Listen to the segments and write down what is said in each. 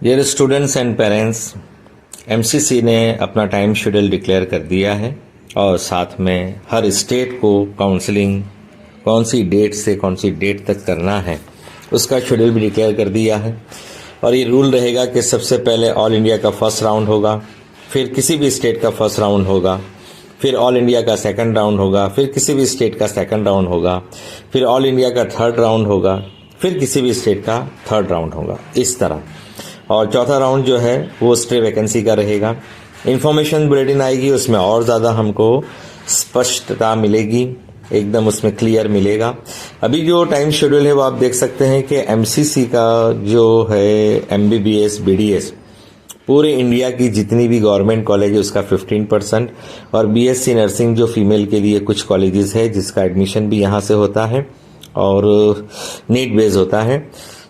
Dear students and parents, MCC ने अपना time schedule declare कर दिया है और साथ में हर स्टेट को काउंसलिंग कौन सी डेट से कौन सी डेट तक करना है उसका शेड्यूल भी डिक्लेयर कर दिया है। और ये रूल रहेगा कि सबसे पहले ऑल इंडिया का फर्स्ट राउंड होगा, फिर किसी भी स्टेट का फर्स्ट राउंड होगा, फिर ऑल इंडिया का सेकंड राउंड होगा, फिर किसी भी स्टेट का सेकंड राउंड होगा, फिर ऑल इंडिया का थर्ड राउंड होगा, फिर किसी भी स्टेट का थर्ड राउंड होगा, इस तरह। और चौथा राउंड जो है वो स्टे वैकेंसी का रहेगा। इन्फॉर्मेशन बुलेटिन आएगी, उसमें और ज़्यादा हमको स्पष्टता मिलेगी, एकदम उसमें क्लियर मिलेगा। अभी जो टाइम शेड्यूल है वो आप देख सकते हैं कि एमसीसी का जो है एमबीबीएस बीडीएस पूरे इंडिया की जितनी भी गवर्नमेंट कॉलेज है उसका 15% और बीएससी नर्सिंग जो फीमेल के लिए कुछ कॉलेजेस है जिसका एडमिशन भी यहाँ से होता है और नीट बेस होता है,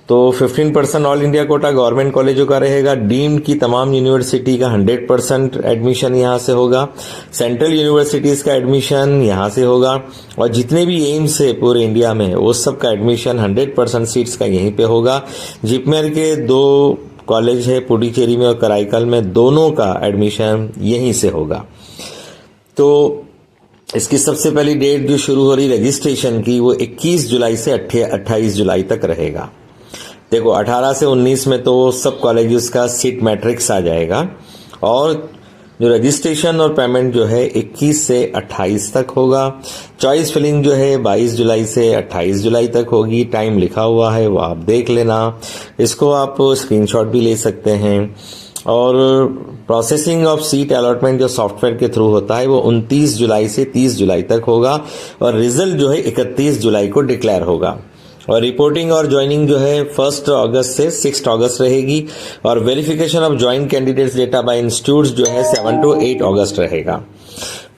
तो 15% ऑल इंडिया कोटा गवर्नमेंट कॉलेजों का रहेगा। डीम्ड की तमाम यूनिवर्सिटी का 100% एडमिशन यहाँ से होगा। सेंट्रल यूनिवर्सिटीज का एडमिशन यहाँ से होगा और जितने भी एम्स है पूरे इंडिया में वो सब का एडमिशन 100% सीट्स का यहीं पे होगा। जिपमेर के 2 कॉलेज है पुडुचेरी में और कराईकल में, दोनों का एडमिशन यहीं से होगा। तो इसकी सबसे पहली डेट जो शुरू हो रही रजिस्ट्रेशन की वो 21 जुलाई से 28 जुलाई तक रहेगा। देखो 18 से 19 में तो सब कॉलेजेस का सीट मैट्रिक्स आ जाएगा और जो रजिस्ट्रेशन और पेमेंट जो है 21 से 28 तक होगा। चॉइस फिलिंग जो है 22 जुलाई से 28 जुलाई तक होगी। टाइम लिखा हुआ है वो आप देख लेना, इसको आप स्क्रीनशॉट भी ले सकते हैं। और प्रोसेसिंग ऑफ सीट अलॉटमेंट जो सॉफ्टवेयर के थ्रू होता है वो 29 जुलाई से 30 जुलाई तक होगा और रिजल्ट जो है 31 जुलाई को डिक्लेयर होगा। और रिपोर्टिंग और ज्वाइनिंग जो है 1 अगस्त से 6 अगस्त रहेगी और verification of join candidates data bye institutes जो है 7 to 8 अगस्त रहेगा।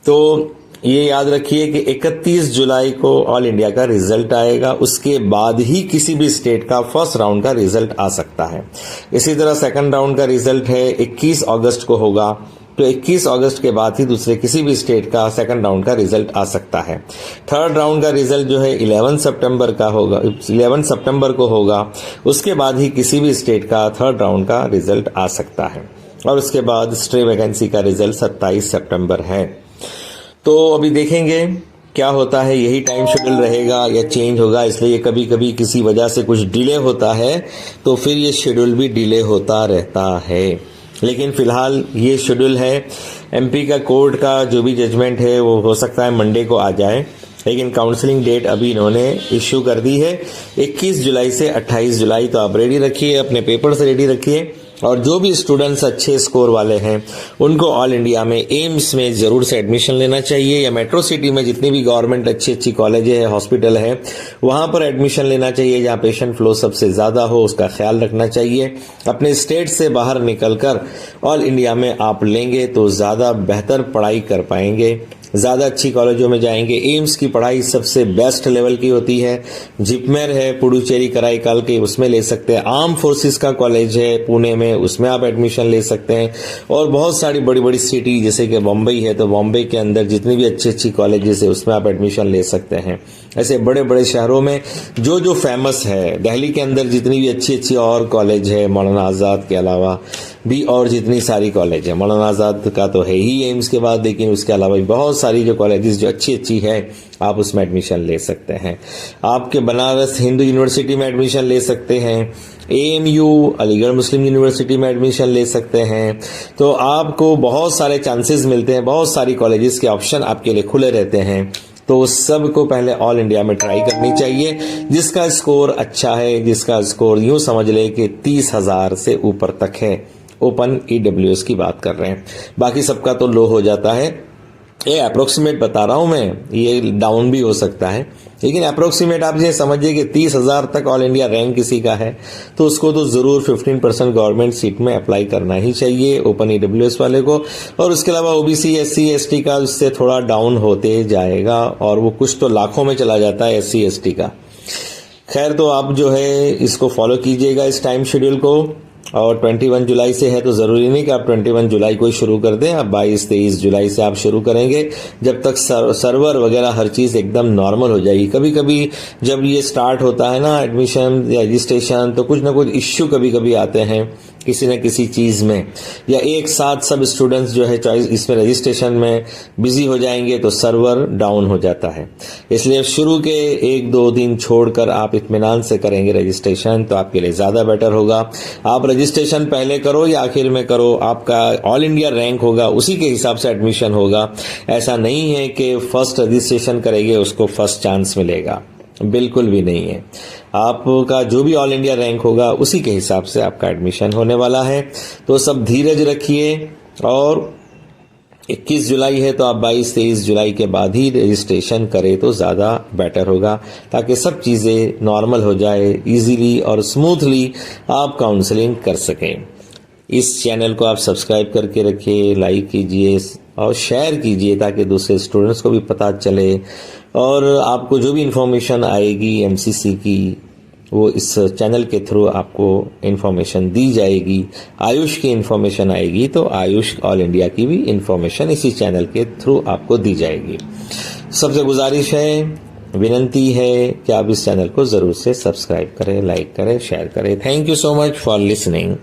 तो ये याद रखिए कि 31 जुलाई को ऑल इंडिया का रिजल्ट आएगा, उसके बाद ही किसी भी स्टेट का फर्स्ट राउंड का रिजल्ट आ सकता है। इसी तरह सेकंड राउंड का रिजल्ट है 21 अगस्त को होगा, तो 21 अगस्त के बाद ही दूसरे किसी भी स्टेट का सेकंड राउंड का रिजल्ट आ सकता है। थर्ड राउंड का रिजल्ट जो है 11 सितंबर का होगा, 11 सितंबर को होगा, उसके बाद ही किसी भी स्टेट का थर्ड राउंड का रिजल्ट आ सकता है। और उसके बाद स्टे वैकेंसी का रिजल्ट 27 सितंबर है। तो अभी देखेंगे क्या होता है, यही टाइम शेड्यूल रहेगा या चेंज होगा। इसलिए कभी कभी किसी वजह से कुछ डिले होता है तो फिर ये शेड्यूल भी डिले होता रहता है, लेकिन फिलहाल ये शेड्यूल है। एमपी का कोर्ट का जो भी जजमेंट है वो हो सकता है मंडे को आ जाए, लेकिन काउंसलिंग डेट अभी इन्होंने इश्यू कर दी है 21 जुलाई से 28 जुलाई। तो आप रेडी रखिए, अपने पेपर से रेडी रखिए और जो भी स्टूडेंट्स अच्छे स्कोर वाले हैं उनको ऑल इंडिया में एम्स में जरूर से एडमिशन लेना चाहिए या मेट्रो सिटी में जितनी भी गवर्नमेंट अच्छी कॉलेज है, हॉस्पिटल है, वहां पर एडमिशन लेना चाहिए जहां पेशेंट फ्लो सबसे ज्यादा हो, उसका ख्याल रखना चाहिए। अपने स्टेट से बाहर निकलकर ऑल इंडिया में आप लेंगे तो ज्यादा बेहतर पढ़ाई कर पाएंगे, ज्यादा अच्छी कॉलेजों में जाएंगे। एम्स की पढ़ाई सबसे बेस्ट लेवल की होती है। जिपमेर है पुडुचेरी कराईकाल के, उसमें ले सकते हैं। आर्म फोर्सेस का कॉलेज है पुणे में, उसमें आप एडमिशन ले सकते हैं। और बहुत सारी बड़ी बड़ी सिटी जैसे कि बम्बई है तो बम्बई के अंदर जितनी भी अच्छी कॉलेजेस है उसमें आप एडमिशन ले सकते हैं। ऐसे बड़े बड़े शहरों में जो जो फेमस है, दिल्ली के अंदर जितनी भी अच्छी और कॉलेज है, मौलाना आजाद के अलावा भी और जितनी सारी कॉलेज है, मौलाना आजाद का तो है ही एम्स के बाद, लेकिन उसके अलावा भी बहुत सारी जो कॉलेजेस जो अच्छी है आप उसमें एडमिशन ले सकते हैं। आपके बनारस हिंदू यूनिवर्सिटी में एडमिशन ले सकते हैं, एएमयू अलीगढ़ मुस्लिम यूनिवर्सिटी में एडमिशन ले सकते हैं। तो आपको बहुत सारे चांसेस मिलते हैं, बहुत सारी कॉलेजेस के ऑप्शन आपके लिए खुले रहते हैं। तो सब को पहले ऑल इंडिया में ट्राई करनी चाहिए। जिसका स्कोर अच्छा है, जिसका स्कोर यूं समझ ले कि 30,000 से ऊपर तक है, ओपन ईडब्ल्यूएस की बात कर रहे हैं, बाकी सबका तो लो हो जाता है। ये अप्रोक्सीमेट बता रहा हूं मैं, ये डाउन भी हो सकता है, लेकिन अप्रोक्सीमेट आप ये समझिए कि 30,000 तक ऑल इंडिया रैंक किसी का है तो उसको तो जरूर 15% गवर्नमेंट सीट में अप्लाई करना ही चाहिए, ओपन ईडब्ल्यूएस वाले को। और उसके अलावा ओबीसी एससी एसटी का उससे थोड़ा डाउन होते जाएगा और वो कुछ तो लाखों में चला जाता है एससी एसटी का। खैर, तो आप जो है इसको फॉलो कीजिएगा इस टाइम शेड्यूल को और 21 जुलाई से है तो ज़रूरी नहीं कि आप 21 जुलाई को ही शुरू कर दें, आप 22-23 जुलाई से आप शुरू करेंगे, जब तक सर्वर वगैरह हर चीज़ एकदम नॉर्मल हो जाएगी। कभी कभी जब ये स्टार्ट होता है ना एडमिशन या रजिस्ट्रेशन, तो कुछ ना कुछ इश्यू कभी कभी आते हैं किसी न किसी चीज़ में, या एक साथ सब स्टूडेंट्स जो है चॉइस इसमें रजिस्ट्रेशन में बिजी हो जाएंगे तो सर्वर डाउन हो जाता है। इसलिए शुरू के 1-2 दिन छोड़कर आप इत्मीनान से करेंगे रजिस्ट्रेशन तो आपके लिए ज़्यादा बेटर होगा। आप रजिस्ट्रेशन पहले करो या आखिर में करो, आपका ऑल इंडिया रैंक होगा उसी के हिसाब से एडमिशन होगा। ऐसा नहीं है कि फर्स्ट रजिस्ट्रेशन करेंगे उसको फर्स्ट चांस मिलेगा, बिल्कुल भी नहीं है। आपका जो भी ऑल इंडिया रैंक होगा उसी के हिसाब से आपका एडमिशन होने वाला है। तो सब धीरज रखिए, और 21 जुलाई है तो आप 22-23 जुलाई के बाद ही रजिस्ट्रेशन करें तो ज़्यादा बेटर होगा, ताकि सब चीज़ें नॉर्मल हो जाए, इजीली और स्मूथली आप काउंसलिंग कर सकें। इस चैनल को आप सब्सक्राइब करके रखिए, लाइक कीजिए और शेयर कीजिए ताकि दूसरे स्टूडेंट्स को भी पता चले, और आपको जो भी इंफॉर्मेशन आएगी एमसीसी की वो इस चैनल के थ्रू आपको इंफॉर्मेशन दी जाएगी। आयुष की इंफॉर्मेशन आएगी तो आयुष ऑल इंडिया की भी इंफॉर्मेशन इसी चैनल के थ्रू आपको दी जाएगी। सबसे गुजारिश है, विनंती है कि आप इस चैनल को ज़रूर से सब्सक्राइब करें, लाइक करें, शेयर करें। Thank you so much for listening.